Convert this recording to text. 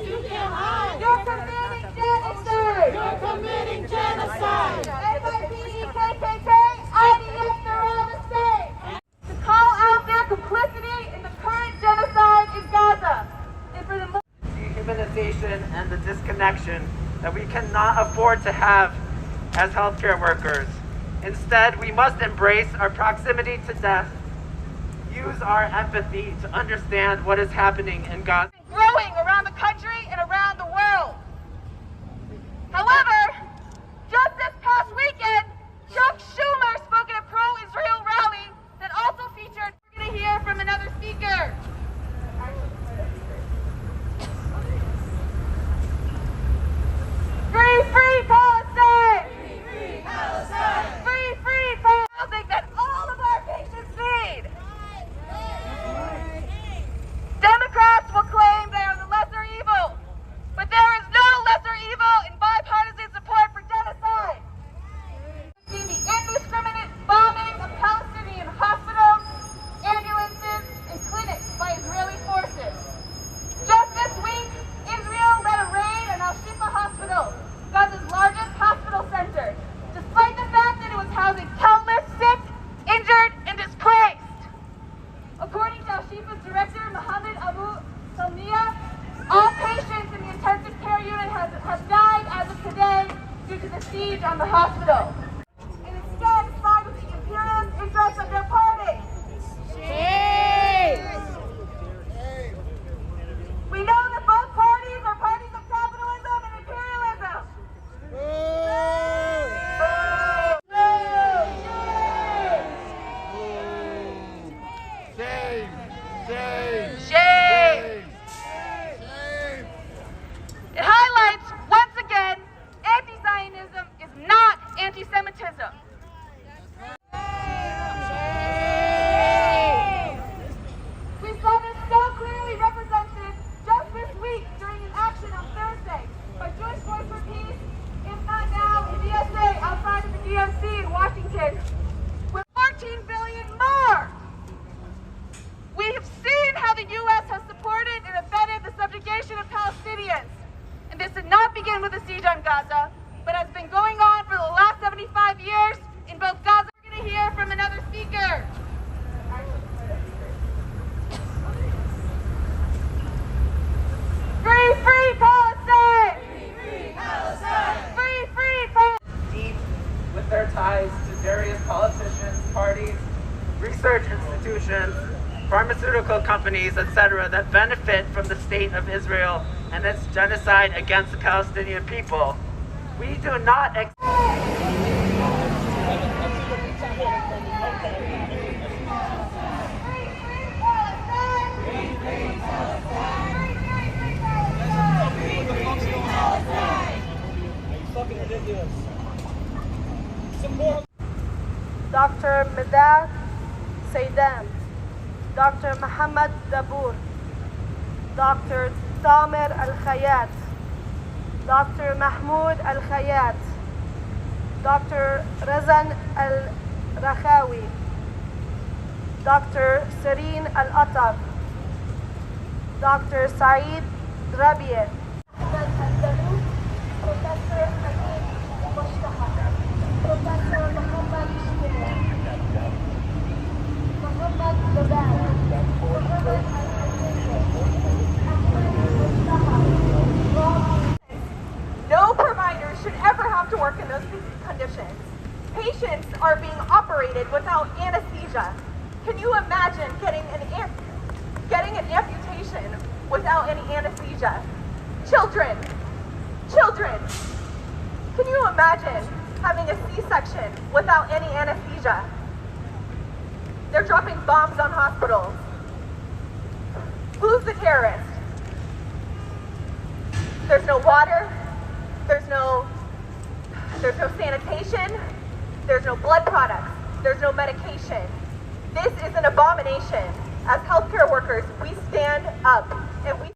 You can't hide. You're committing genocide. You're committing genocide. NYC, KKK, IDF, they're all the same. To call out their complicity in the current genocide in Gaza. And for the dehumanization and the disconnection that we cannot afford to have as healthcare workers. Instead, we must embrace our proximity to death, use our empathy to understand what is happening in Gaza. growing around the country and around the world. However, just this past weekend, Chuck Schumer spoke at a pro-Israel rally that also featured, we're going to hear from another speaker. Free, free Palestine! Free, free Palestine! Free, free Palestine that all of our patients need! Democrats will claim they are the lesser evil, but there is no lesser evil in bipartisan support for genocide. See the indiscriminate bombing of Palestinian hospitals, ambulances, and clinics by Israeli forces. Just this week, Israel led a raid on Al-Shifa Hospital, Gaza's largest hospital center, despite the fact that it was housing countless sick, injured, and displaced. According to Al-Shifa's director, Mohammed Abu Salmiya, all patients in the intensive care unit have died as of today due to the siege on the hospital. And instead side with the imperialist interests of their party. We know that both parties are parties of capitalism and imperialism. Shame! It highlights, once again, anti-Zionism is not anti-Semitism. We saw this so clearly represented just this week during an action on Thursday by Jewish Voice for Peace, if not now, in DSA outside of the DMC in Washington, with 14 billion more. We have seen how the U.S. has supported and abetted the subjugation of Palestinians. And this did not begin with the siege on Gaza, but has been going on for the last 75 years in both Gaza. We're going to hear from another speaker. Free, free Palestine! Free, free Palestine! Free, free Palestine! Deep with their ties to various politicians, parties, research institutions, pharmaceutical companies, etc., that benefit from the state of Israel and its genocide against the Palestinian people. We do not Dr. Medath Seidan, Dr. Muhammad Dabour, Dr. Tamer Al-Khayat, Dr. Mahmoud Al-Khayat, Dr. Razan Al-Rakhawi, Dr. Serene Al-Atab, Dr. Saeed Rabieh, Professor Hamid Mustafa, Professor Muhammad Schumer, Muhammad Zaban, Muhammad No provider should ever have to work in those conditions. Patients are being operated without anesthesia. Can you imagine getting an amputation without any anesthesia? Children, can you imagine having a C-section without any anesthesia? They're dropping bombs on hospitals. Who's the terrorist? There's no water, there's no sanitation, there's no blood products, there's no medication. This is an abomination. As healthcare workers, we stand up and we